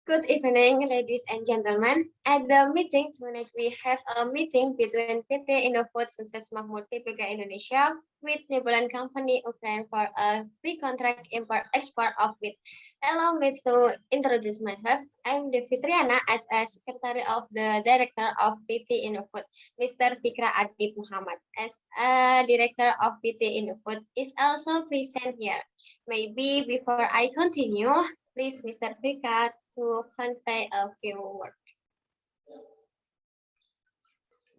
Good evening, ladies and gentlemen. At the meeting tonight, we have a meeting between PT Indofood Sukses Makmur Tipika Indonesia with Nibulan Company Ukraine for a pre-contract import-export of wheat. Allow me to introduce myself. I'm Devi Triana as a secretary of the director of PT Indofood. Mr. Fikra Adib Muhammad as a director of PT Indofood is also present here. Maybe before I continue, please, Mr. Fikra, to convey a few words.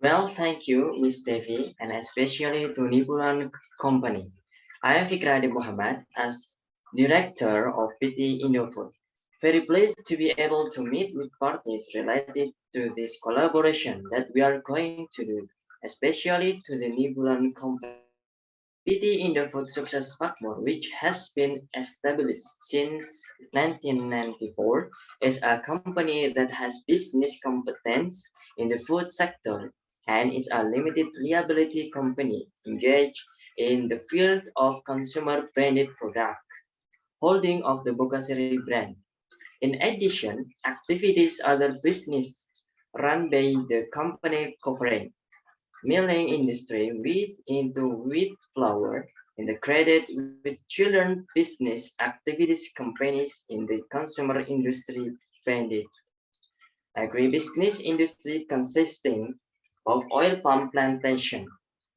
Well, thank you, Ms. Devi, and especially to Nibulan Company. I am Fikra Muhammad as Director of PT Indofood. Very pleased to be able to meet with parties related to this collaboration that we are going to do, especially to the Nibulan Company. PT Indofood Success Makmur, which has been established since 1994, is a company that has business competence in the food sector and is a limited liability company engaged in the field of consumer branded product, holding of the Bokaseri brand. In addition, activities other business run by the company covering milling industry, wheat into wheat flour, and the credit with children business activities companies in the consumer industry branded. Agribusiness industry consisting of oil palm plantation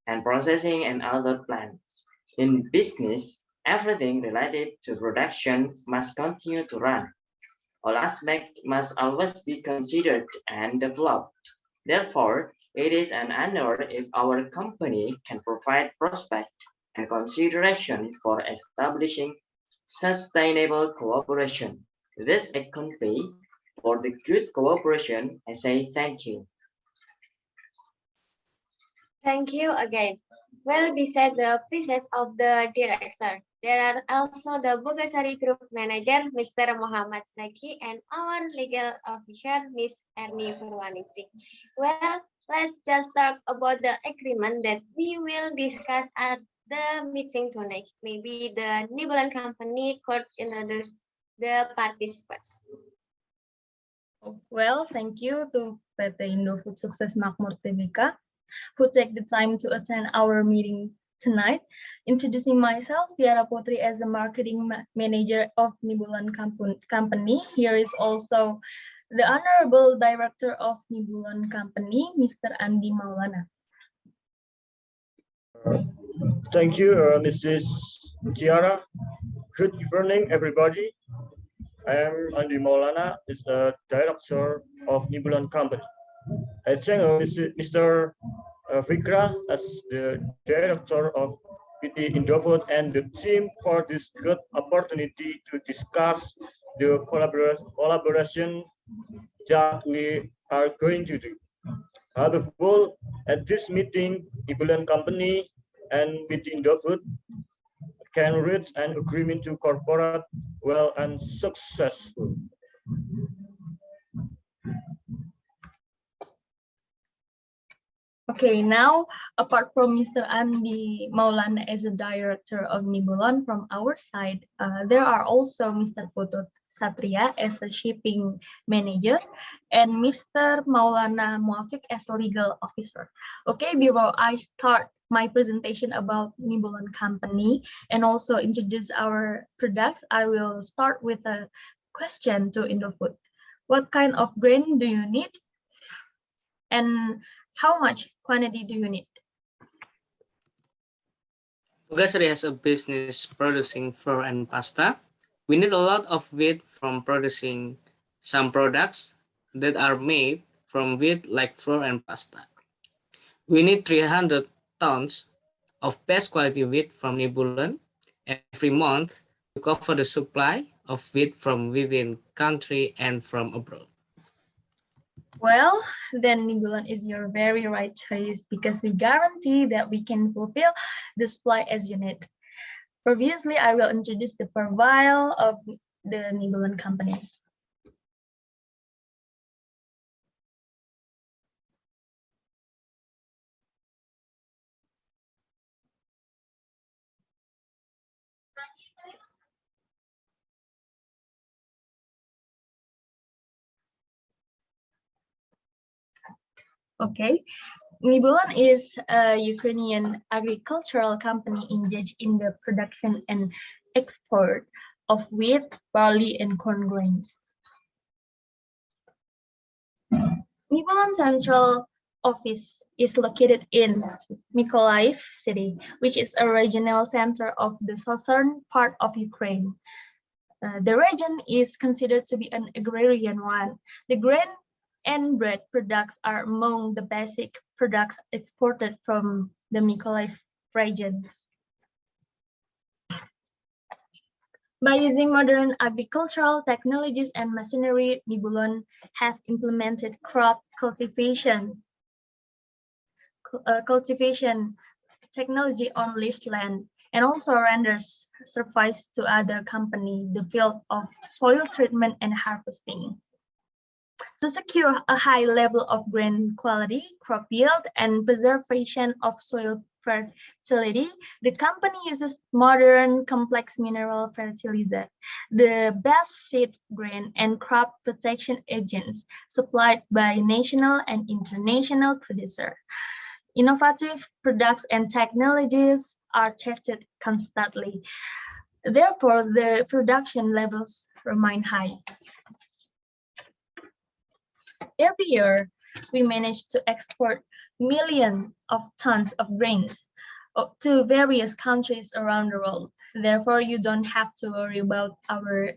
and processing and other plants. In business, everything related to production must continue to run. All aspects must always be considered and developed. Therefore, it is an honor if our company can provide prospect and consideration for establishing sustainable cooperation. This I convey for the good cooperation. I say thank you. Thank you again. Well, beside the presence of the director, there are also the Bogasari Group Manager, Mr. Muhammad Dzaki, and our legal officer, Ms. Erni Purwaningsih. Well, let's just talk about the agreement that we will discuss at the meeting tonight. Maybe the Nibulan Company could introduce the participants. Well, thank you to PT Indofood Sukses Makmur Tbk who take the time to attend our meeting tonight. Introducing myself, Tiara Putri, as a marketing manager of Nibulan Company. Here is also the Honorable Director of Nibulan Company, Mr. Andi Maulana. Thank you, Mrs. Tiara. Good evening, everybody. I am Andi Maulana, is the Director of Nibulan Company. I thank Mr. Fikra as the Director of PT Indofood and the team for this good opportunity to discuss the collaboration that we are going to do. Above all, at this meeting, Nibulan Company and PT Indofood can reach an agreement to cooperate well and successful. Okay, now apart from Mr. Andi Maulana as a director of Nibulan from our side, there are also Mr. Putut Satria as a shipping manager and Mr. Maulana Muwaffiq as a legal officer. Okay, before I start my presentation about Nibulan Company and also introduce our products, I will start with a question to Indofood. What kind of grain do you need? And how much quantity do you need? Bogasari has a business producing flour and pasta. We need a lot of wheat from producing some products that are made from wheat like flour and pasta. We need 300 tons of best quality wheat from Nibulan every month to cover the supply of wheat from within country and from abroad. Well, then Nibulan is your very right choice because we guarantee that we can fulfill the supply as you need. Previously, I will introduce the profile of the Nibulan Company. Okay. Nibulon is a Ukrainian agricultural company engaged in the production and export of wheat, barley, and corn grains. Nibulon Central Office is located in Mykolaiv city, which is a regional center of the southern part of Ukraine. The region is considered to be an agrarian one. The grain and bread products are among the basic products exported from the Mykolaiv region. By using modern agricultural technologies and machinery, Nibulon have implemented crop cultivation technology on leased land, and also renders service to other companies the field of soil treatment and harvesting. To secure a high level of grain quality, crop yield, and preservation of soil fertility, the company uses modern complex mineral fertilizer, the best seed, grain, and crop protection agents supplied by national and international producers. Innovative products and technologies are tested constantly. Therefore, the production levels remain high. Every year, we manage to export millions of tons of grains to various countries around the world. Therefore, you don't have to worry about our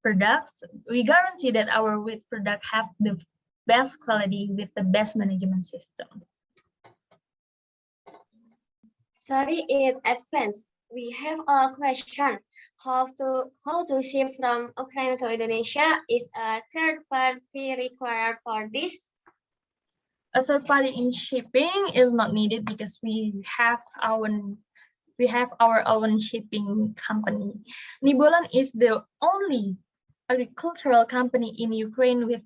products. We guarantee that our wheat products have the best quality with the best management system. Sorry in advance. We have a question. How to ship from Ukraine to Indonesia? Is a third party required for this? A third party in shipping is not needed because we have our own shipping company. Nibulon is the only agricultural company in Ukraine with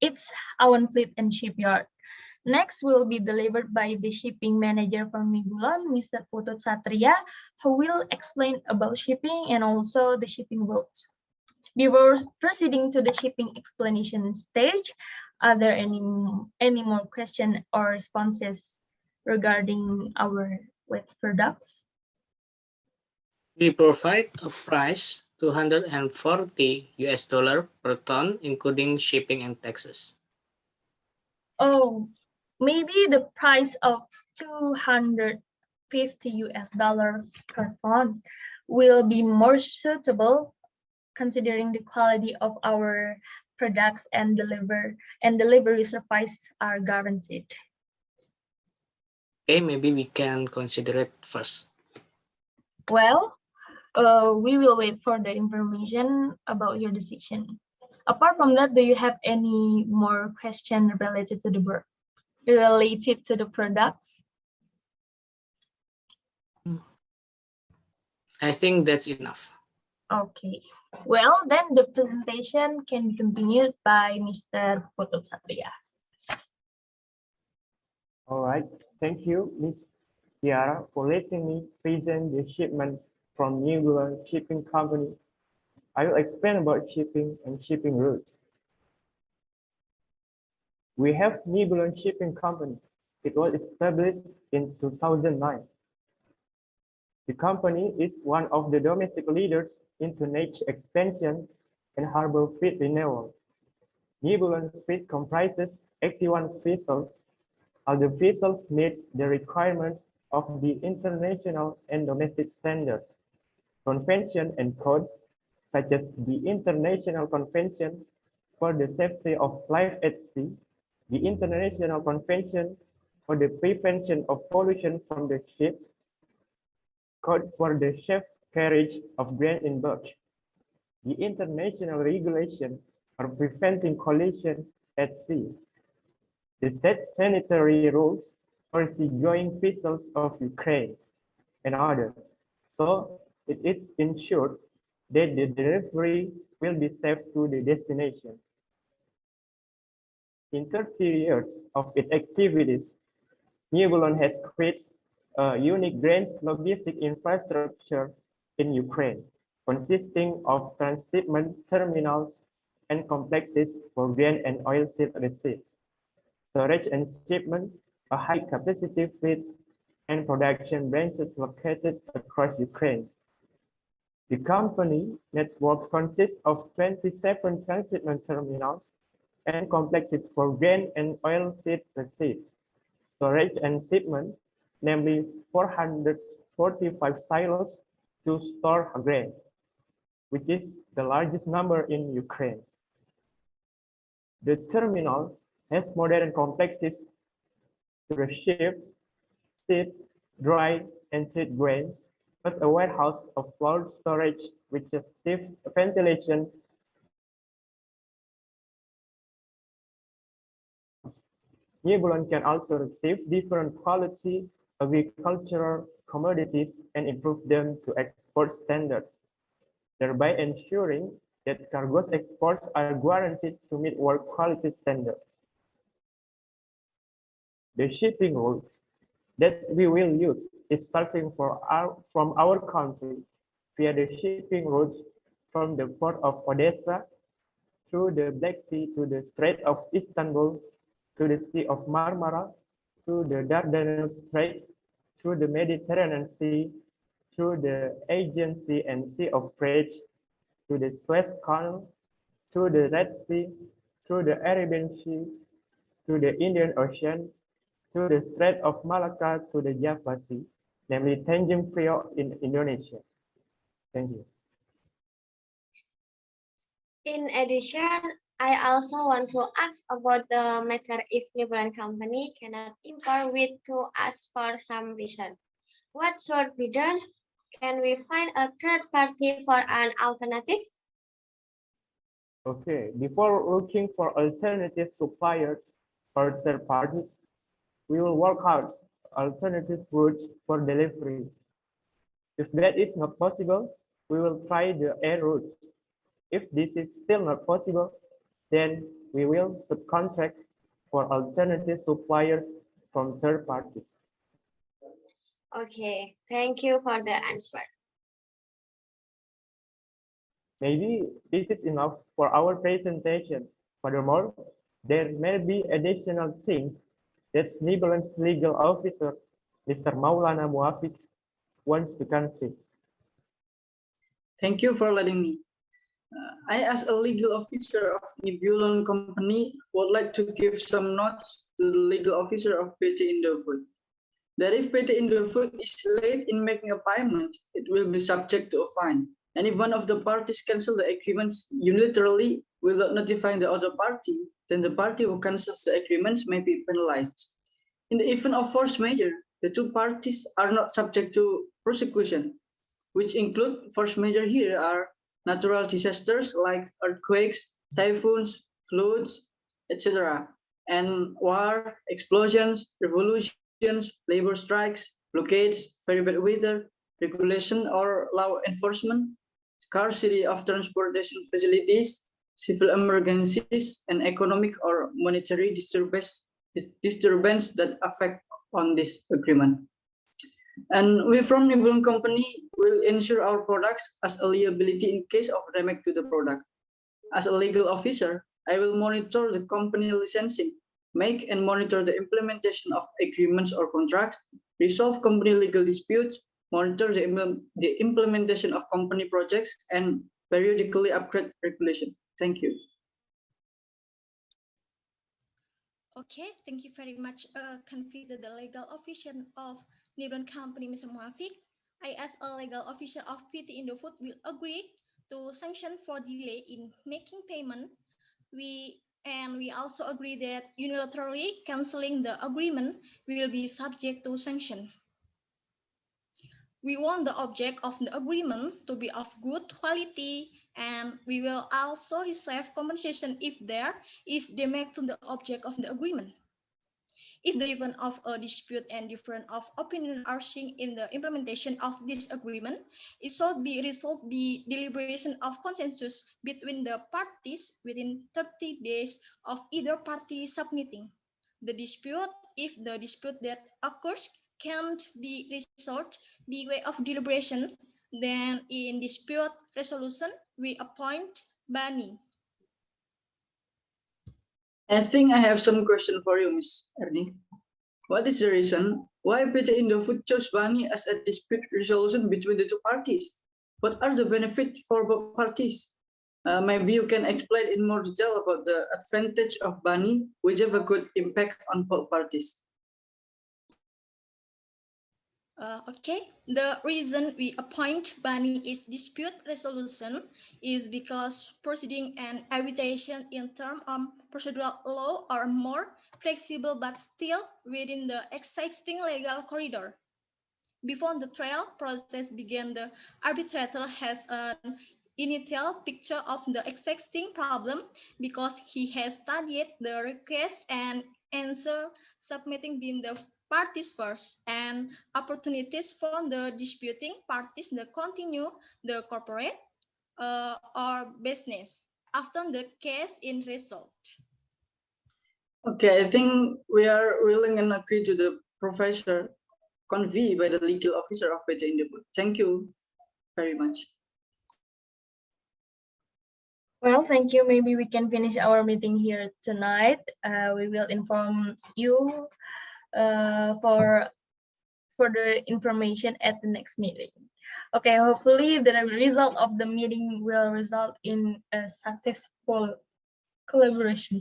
its own fleet and shipyard. Next will be delivered by the shipping manager from Nibulon, Mr. Putut Satria, who will explain about shipping and also the shipping routes. Before proceeding to the shipping explanation stage, are there any more questions or responses regarding our wheat products? We provide a price $240 per ton, including shipping and taxes. Oh, maybe the price of $250 per ton will be more suitable considering the quality of our products and delivery service are guaranteed. Okay, maybe we can consider it first. Well, we will wait for the information about your decision. Apart from that, do you have any more questions related to the products? I think that's enough. Okay. Well, then the presentation can be continued by Mr. Putut Satria. All right. Thank you, Ms. Tiara, for letting me present the shipment from Nibulon Shipping Company. I will explain about shipping and shipping routes. We have Nibulon Shipping Company. It was established in 2009. The company is one of the domestic leaders in tonnage expansion and harbor fleet renewal. Nibulon fleet comprises 81 vessels. All the vessels meet the requirements of the international and domestic standards, convention and codes, such as the International Convention for the Safety of Life at Sea, the International Convention for the Prevention of Pollution from the Ship, Code for the Safe Carriage of Grain in Bulk, the International Regulation for Preventing Collision at Sea, the State Sanitary Rules for seagoing vessels of Ukraine, and others. So it is ensured that the delivery will be safe to the destination. In 30 years of its activities, Nibulon has created a unique grain logistic infrastructure in Ukraine, consisting of transshipment terminals and complexes for grain and oilseed receipts. storage and shipment, a high-capacity fleet, and production branches located across Ukraine. The company network consists of 27 transshipment terminals and complexes for grain and oilseed receipts, storage and shipment, namely 445 silos to store grain, which is the largest number in Ukraine. The terminal has modern complexes to ship, seed, dry, and treat grain, plus a warehouse of floor storage with active ventilation. Nibelung can also receive different quality agricultural commodities and improve them to export standards, thereby ensuring that cargo's exports are guaranteed to meet world quality standards. The shipping routes that we will use is starting from our country via the shipping routes from the port of Odessa through the Black Sea to the Strait of Istanbul, to the Sea of Marmara, to the Dardanelles Straits, through the Mediterranean Sea, through the Aegean Sea and Sea of Prague, to the Suez Canal, through the Red Sea, through the Arabian Sea, to the Indian Ocean, to the Strait of Malacca, to the Java Sea, namely Tanjung Priok in Indonesia. Thank you. In addition, I also want to ask about the matter if Nibelung company cannot import wheat to us for some reason. What should be done? Can we find a third party for an alternative? Okay, before looking for alternative suppliers or third parties, we will work out alternative routes for delivery. If that is not possible, we will try the air route. If this is still not possible, then we will subcontract for alternative suppliers from third parties. Okay, thank you for the answer. Maybe this is enough for our presentation. Furthermore, there may be additional things that Nibelung's legal officer, Mr. Maulana Muwaffiq, wants to convey. Thank you for letting me. I, as a legal officer of Nibelung Company, would like to give some notes to the legal officer of PT Indofood. That if PT Indofood is late in making a payment, it will be subject to a fine. And if one of the parties cancels the agreements unilaterally without notifying the other party, then the party who cancels the agreements may be penalized. In the event of force majeure, the two parties are not subject to prosecution, which include force majeure here are natural disasters like earthquakes, typhoons, floods, etc., and war, explosions, revolutions, labor strikes, blockades, very bad weather, regulation or law enforcement, scarcity of transportation facilities, civil emergencies, and economic or monetary disturbance that affect on this agreement. And we from Nibelung Company will ensure our products as a liability in case of damage to the product. As a legal officer, I will monitor the company licensing, make and monitor the implementation of agreements or contracts, resolve company legal disputes, monitor the implementation of company projects, and periodically upgrade regulation. Thank you. Okay, thank you very much. Consider the legal officer of Nibelung Company, Mr. Muwaffiq. I, as a legal officer of PT Indofood, will agree to sanction for delay in making payment. We also agree that unilaterally canceling the agreement will be subject to sanction. We want the object of the agreement to be of good quality, and we will also receive compensation if there is damage to the object of the agreement. If the event of a dispute and difference of opinion are seen in the implementation of this agreement, it should be resolved by deliberation of consensus between the parties within 30 days of either party submitting the dispute. If the dispute that occurs can't be resolved by way of deliberation, then in dispute resolution, we appoint Bani. I think I have some question for you, Ms. Erni. What is the reason why PT Indofood chose Bani as a dispute resolution between the two parties? What are the benefits for both parties? Maybe you can explain in more detail about the advantage of Bani, which have a good impact on both parties. Okay, the reason we appoint Bani is dispute resolution is because proceeding and arbitration in terms of procedural law are more flexible but still within the existing legal corridor. Before the trial process begins, the arbitrator has an initial picture of the existing problem because he has studied the request and answer submitting being the parties first and opportunities from the disputing parties to continue the corporate or business after the case is resolved. Okay, I think we are willing and agree to the professor conveyed by the legal officer of PT Indofood. Thank you very much. Well, thank you. Maybe we can finish our meeting here tonight. We will inform you for further information at the next meeting. Okay, hopefully the result of the meeting will result in a successful collaboration.